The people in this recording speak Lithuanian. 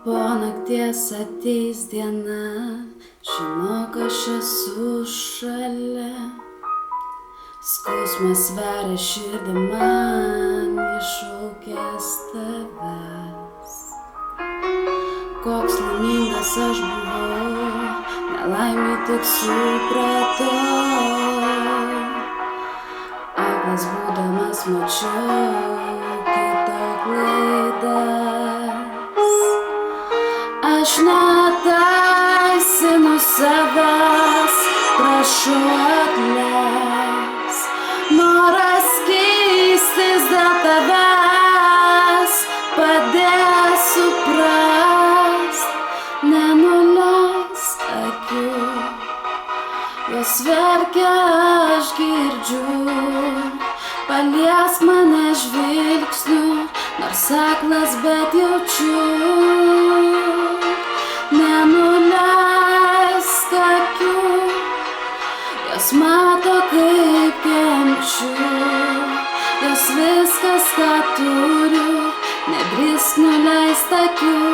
Po nakties ateis diena, žinok, aš esu šalia. Skausmas veria širdį man, iššaukęs tavęs. Koks laimingas aš buvau, nelaimė tik supratau. Aklas būdamas mačiau kito klaidas. Aš neteisinu savęs, prašau atleisk. Noras keistis dėl tavęs padės suprast. Nenuleisk akių, jos verkia, aš girdžiu. Paliesk mane žvilgsniu, nors aklas, bet jaučiu. Nenuleisk akių, jos mato, kaip kenčiu. Jos viskas, ką turiu, nedrįsk nuleist akių.